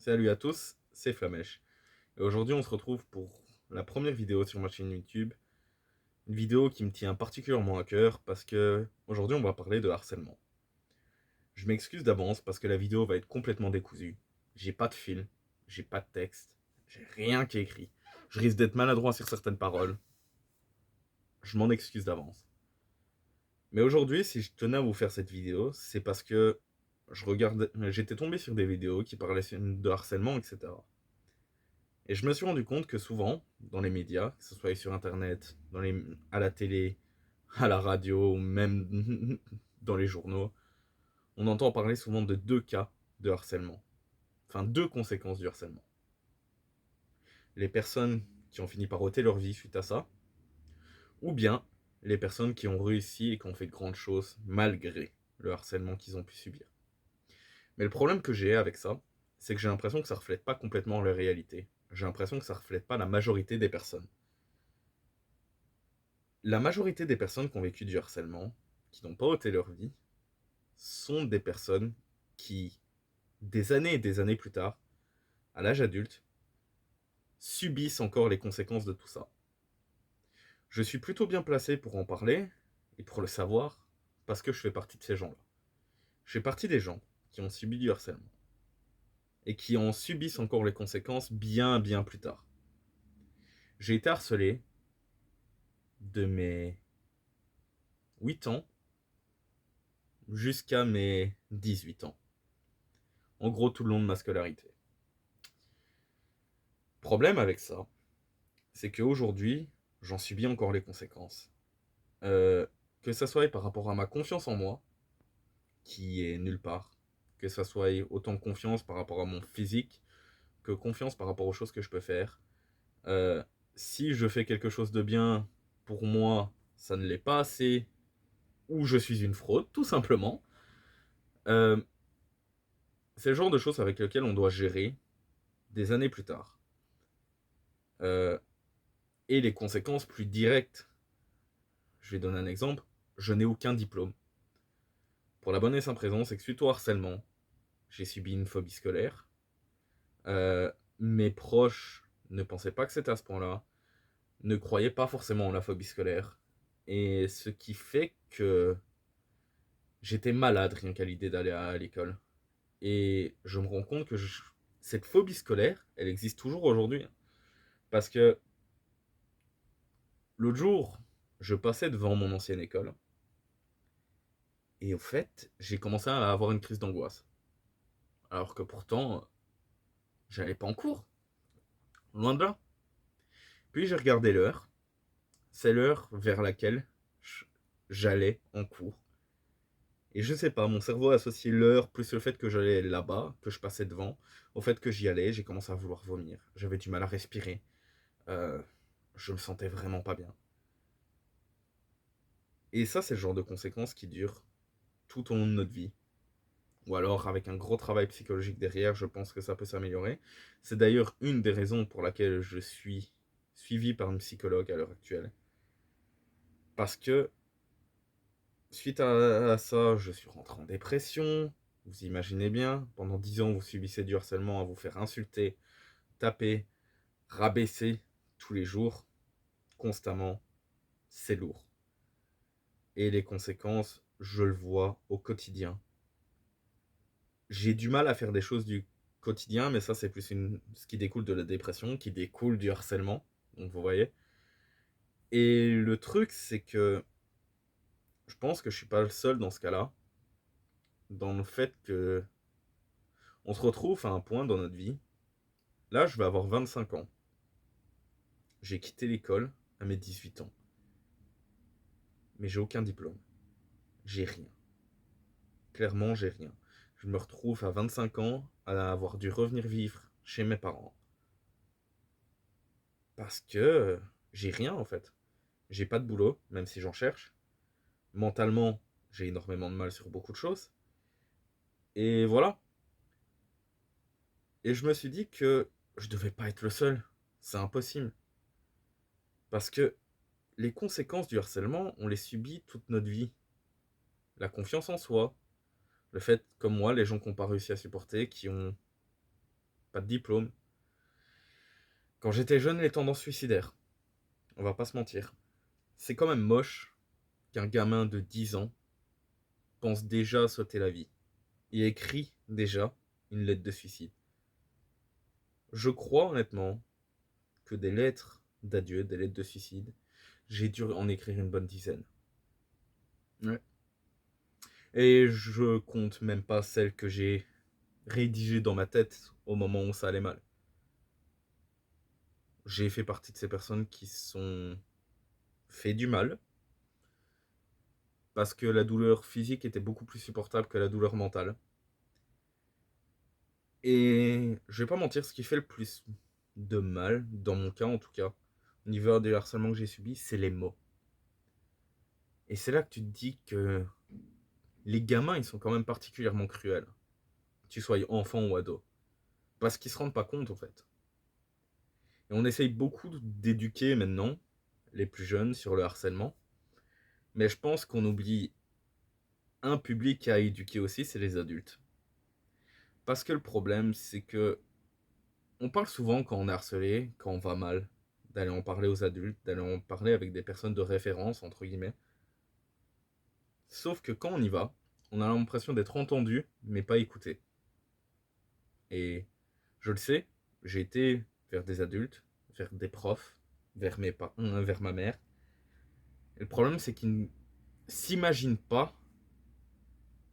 Salut à tous, c'est Flamèche. Et aujourd'hui, on se retrouve pour la première vidéo sur ma chaîne YouTube. Une vidéo qui me tient particulièrement à cœur parce que aujourd'hui, on va parler de harcèlement. Je m'excuse d'avance parce que la vidéo va être complètement décousue. J'ai pas de fil, j'ai pas de texte, j'ai rien qui est écrit. Je risque d'être maladroit sur certaines paroles. Je m'en excuse d'avance. Mais aujourd'hui, si je tenais à vous faire cette vidéo, c'est parce que j'étais tombé sur des vidéos qui parlaient de harcèlement, etc. Et je me suis rendu compte que souvent, dans les médias, que ce soit sur Internet, à la télé, à la radio, ou même dans les journaux, on entend parler souvent de deux cas de harcèlement. Enfin, deux conséquences du harcèlement. Les personnes qui ont fini par ôter leur vie suite à ça, ou bien les personnes qui ont réussi et qui ont fait de grandes choses malgré le harcèlement qu'ils ont pu subir. Mais le problème que j'ai avec ça, c'est que j'ai l'impression que ça reflète pas complètement la réalité. J'ai l'impression que ça reflète pas la majorité des personnes. La majorité des personnes qui ont vécu du harcèlement, qui n'ont pas ôté leur vie, sont des personnes qui, des années et des années plus tard, à l'âge adulte, subissent encore les conséquences de tout ça. Je suis plutôt bien placé pour en parler et pour le savoir parce que je fais partie de ces gens-là. Je fais partie des gens qui ont subi du harcèlement et qui en subissent encore les conséquences bien plus tard. J'ai été harcelé de mes 8 ans jusqu'à mes 18 ans. En gros, tout le long de ma scolarité. Problème avec ça, c'est qu'aujourd'hui, j'en subis encore les conséquences. Euh, que ça soit par rapport à ma confiance en moi, qui est nulle part, que ça soit autant confiance par rapport à mon physique, que confiance par rapport aux choses que je peux faire. Euh, si je fais quelque chose de bien, pour moi, ça ne l'est pas assez, ou je suis une fraude, tout simplement. Euh, c'est le genre de choses avec lesquelles on doit gérer des années plus tard. Euh, et les conséquences plus directes. Je vais donner un exemple. Je n'ai aucun diplôme. Pour la bonne et simple raison, c'est que suite au harcèlement, j'ai subi une phobie scolaire. Mes proches ne pensaient pas que c'était à ce point-là, ne croyaient pas forcément en la phobie scolaire. Et ce qui fait que j'étais malade rien qu'à l'idée d'aller à l'école. Et je me rends compte que cette phobie scolaire, elle existe toujours aujourd'hui. Parce que l'autre jour, je passais devant mon ancienne école. Et au fait, j'ai commencé à avoir une crise d'angoisse. Alors que pourtant, j'allais pas en cours. Loin de là. Puis j'ai regardé l'heure. C'est l'heure vers laquelle j'allais en cours. Et je sais pas, mon cerveau a associé l'heure plus le fait que j'allais là-bas, que je passais devant, au fait que j'y allais, j'ai commencé à vouloir vomir. J'avais du mal à respirer. Euh, je me sentais vraiment pas bien. Et ça, c'est le genre de conséquences qui durent tout au long de notre vie. Ou alors, avec un gros travail psychologique derrière, je pense que ça peut s'améliorer. C'est d'ailleurs une des raisons pour laquelle je suis suivi par une psychologue à l'heure actuelle. Parce que suite à ça, je suis rentré en dépression. Vous imaginez bien, pendant 10 ans, vous subissez du harcèlement à vous faire insulter, taper, rabaisser tous les jours, constamment. C'est lourd. Et les conséquences, je le vois au quotidien. J'ai du mal à faire des choses du quotidien, mais ça, c'est plus ce qui découle de la dépression, qui découle du harcèlement. Donc, vous voyez. Et le truc, c'est que je pense que je suis pas le seul dans ce cas-là, dans le fait que on se retrouve à un point dans notre vie. Là, je vais avoir 25 ans. J'ai quitté l'école à mes 18 ans. Mais j'ai aucun diplôme. J'ai rien. Clairement, j'ai rien. Je me retrouve à 25 ans à avoir dû revenir vivre chez mes parents. Parce que j'ai rien en fait. J'ai pas de boulot, même si j'en cherche. Mentalement, j'ai énormément de mal sur beaucoup de choses. Et voilà. Et je me suis dit que je devais pas être le seul. C'est impossible. Parce que les conséquences du harcèlement, on les subit toute notre vie. La confiance en soi, le fait, comme moi, les gens qui n'ont pas réussi à supporter, qui ont pas de diplôme. Quand j'étais jeune, les tendances suicidaires, on va pas se mentir. C'est quand même moche qu'un gamin de 10 ans pense déjà à sauter la vie. Il écrit déjà une lettre de suicide. Je crois honnêtement que des lettres d'adieu, des lettres de suicide, j'ai dû en écrire une bonne dizaine. Ouais. Et je compte même pas celles que j'ai rédigées dans ma tête au moment où ça allait mal. J'ai fait partie de ces personnes qui se sont fait du mal parce que la douleur physique était beaucoup plus supportable que la douleur mentale. Et je vais pas mentir, ce qui fait le plus de mal, dans mon cas en tout cas, au niveau du harcèlement que j'ai subi, c'est les mots. Et c'est là que tu te dis que les gamins, ils sont quand même particulièrement cruels. Que tu sois enfant ou ado. Parce qu'ils se rendent pas compte en fait. Et on essaye beaucoup d'éduquer maintenant les plus jeunes sur le harcèlement. Mais je pense qu'on oublie un public à éduquer aussi, c'est les adultes. Parce que le problème, c'est que on parle souvent quand on est harcelé, quand on va mal, d'aller en parler aux adultes, d'aller en parler avec des personnes de référence, entre guillemets. Sauf que quand on y va, on a l'impression d'être entendu, mais pas écouté. Et je le sais, j'ai été vers des adultes, vers des profs, vers ma mère. Et le problème, c'est qu'ils ne s'imaginent pas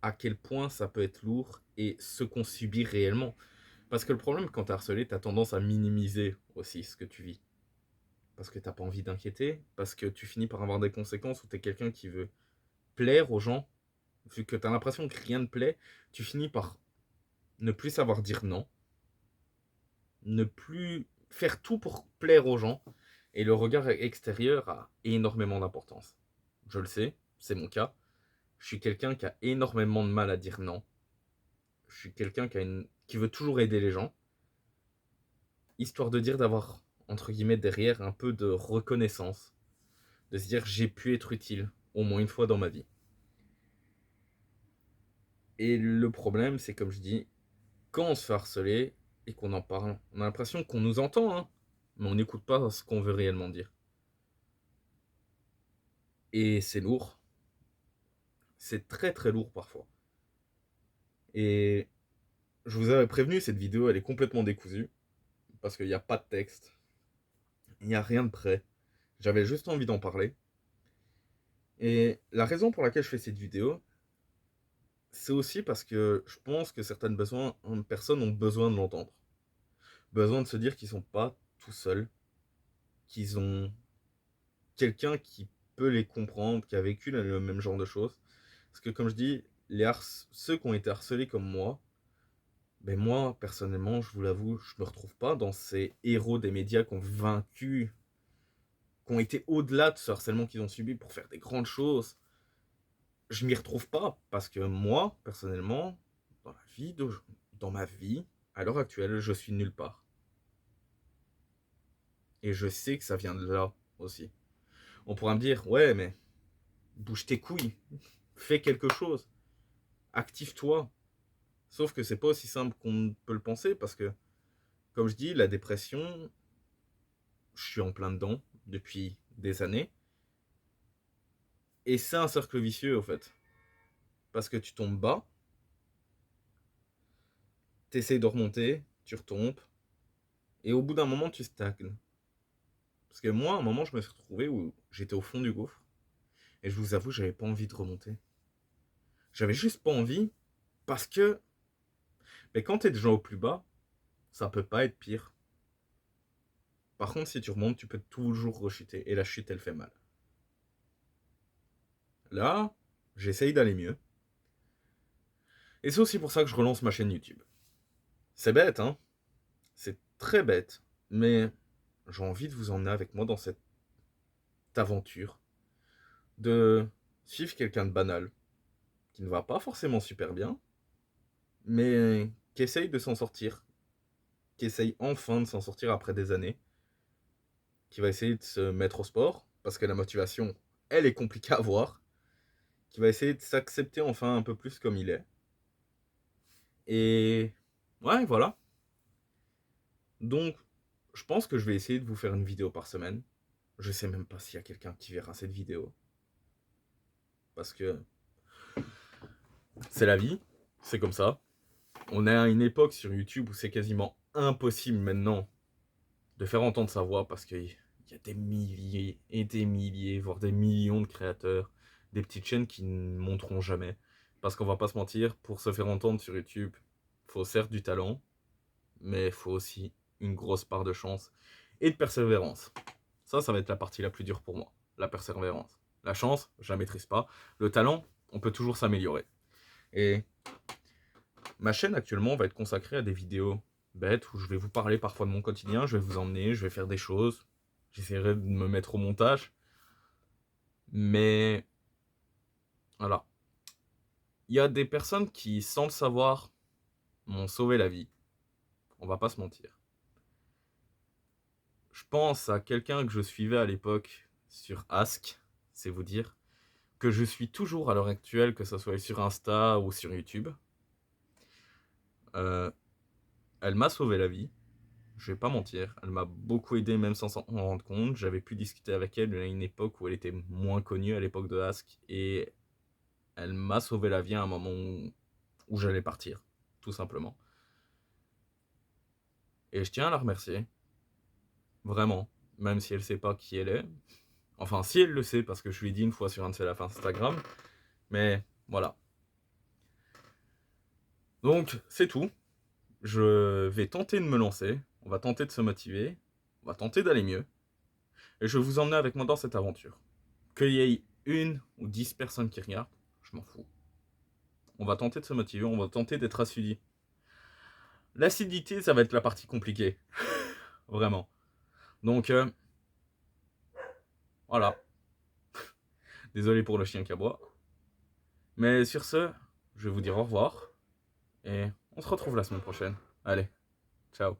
à quel point ça peut être lourd et ce qu'on subit réellement. Parce que le problème, quand t'es harcelé, t'as tendance à minimiser aussi ce que tu vis. Parce que t'as pas envie d'inquiéter, parce que tu finis par avoir des conséquences où t'es quelqu'un qui veut plaire aux gens, vu que t'as l'impression que rien ne plaît, tu finis par ne plus savoir dire non, ne plus faire tout pour plaire aux gens, et le regard extérieur a énormément d'importance. Je le sais, c'est mon cas. Je suis quelqu'un qui a énormément de mal à dire non. Je suis quelqu'un qui veut toujours aider les gens, histoire de dire d'avoir, entre guillemets, derrière un peu de reconnaissance, de se dire j'ai pu être utile au moins une fois dans ma vie. Et le problème, c'est comme je dis, quand on se fait harceler et qu'on en parle, on a l'impression qu'on nous entend, hein, mais on n'écoute pas ce qu'on veut réellement dire. Et c'est lourd. C'est très très lourd parfois. Et je vous avais prévenu, cette vidéo, elle est complètement décousue. Parce qu'il n'y a pas de texte. Il n'y a rien de prêt. J'avais juste envie d'en parler. Et la raison pour laquelle je fais cette vidéo, c'est aussi parce que je pense que certaines personnes ont besoin de l'entendre. Besoin de se dire qu'ils sont pas tout seuls. Qu'ils ont quelqu'un qui peut les comprendre, qui a vécu le même genre de choses. Parce que comme je dis, ceux qui ont été harcelés comme moi, ben moi, personnellement, je vous l'avoue, je me retrouve pas dans ces héros des médias qui ont vaincu, qui ont été au-delà de ce harcèlement qu'ils ont subi pour faire des grandes choses. Je m'y retrouve pas, parce que moi, personnellement, dans ma vie, à l'heure actuelle, je suis nulle part. Et je sais que ça vient de là aussi. On pourra me dire, ouais, mais bouge tes couilles, fais quelque chose, active-toi. Sauf que c'est pas aussi simple qu'on peut le penser, parce que, comme je dis, la dépression, je suis en plein dedans depuis des années. Et c'est un cercle vicieux, au fait. Parce que tu tombes bas, t'essayes de remonter, tu retombes, et au bout d'un moment, tu stagnes. Parce que moi, à un moment, je me suis retrouvé où j'étais au fond du gouffre, et je vous avoue, j'avais pas envie de remonter. J'avais juste pas envie, parce que mais quand t'es déjà au plus bas, ça peut pas être pire. Par contre, si tu remontes, tu peux toujours rechuter, et la chute, elle fait mal. Là, j'essaye d'aller mieux. Et c'est aussi pour ça que je relance ma chaîne YouTube. C'est bête, hein? C'est très bête, mais j'ai envie de vous emmener avec moi dans cette aventure, de suivre quelqu'un de banal, qui ne va pas forcément super bien, mais qui essaye de s'en sortir, qui essaye enfin de s'en sortir après des années, qui va essayer de se mettre au sport, parce que la motivation, elle est compliquée à avoir, qui va essayer de s'accepter enfin un peu plus comme il est. Et ouais, voilà. Donc, je pense que je vais essayer de vous faire une vidéo par semaine. Je sais même pas s'il y a quelqu'un qui verra cette vidéo. Parce que c'est la vie, c'est comme ça. On est à une époque sur YouTube où c'est quasiment impossible maintenant de faire entendre sa voix parce qu'il y a des milliers et des milliers, voire des millions de créateurs, des petites chaînes qui ne monteront jamais. Parce qu'on va pas se mentir, pour se faire entendre sur YouTube, il faut certes du talent, mais il faut aussi une grosse part de chance et de persévérance. Ça va être la partie la plus dure pour moi, la persévérance. La chance, je la maîtrise pas. Le talent, on peut toujours s'améliorer. Et ma chaîne actuellement va être consacrée à des vidéos bêtes où je vais vous parler parfois de mon quotidien, je vais vous emmener, je vais faire des choses, j'essaierai de me mettre au montage. Mais voilà. Il y a des personnes qui, sans le savoir, m'ont sauvé la vie. On va pas se mentir. Je pense à quelqu'un que je suivais à l'époque sur Ask, c'est vous dire, que je suis toujours à l'heure actuelle, que ce soit sur Insta ou sur YouTube. Elle m'a sauvé la vie, je vais pas mentir. Elle m'a beaucoup aidé même sans s'en rendre compte. J'avais pu discuter avec elle à une époque où elle était moins connue, à l'époque de Ask, et elle m'a sauvé la vie à un moment où j'allais partir, tout simplement. Et je tiens à la remercier, vraiment, même si elle sait pas qui elle est. Enfin, si elle le sait, parce que je lui ai dit une fois sur un de ses lives Instagram, mais voilà. Donc, c'est tout. Je vais tenter de me lancer, on va tenter de se motiver, on va tenter d'aller mieux, et je vais vous emmener avec moi dans cette aventure. Qu'il y ait 1 ou 10 personnes qui regardent, je m'en fous. On va tenter de se motiver, on va tenter d'être assidu. L'assiduité, ça va être la partie compliquée. Vraiment. Donc, voilà. Désolé pour le chien qui aboie. Mais sur ce, je vais vous dire au revoir, et on se retrouve la semaine prochaine. Allez, ciao.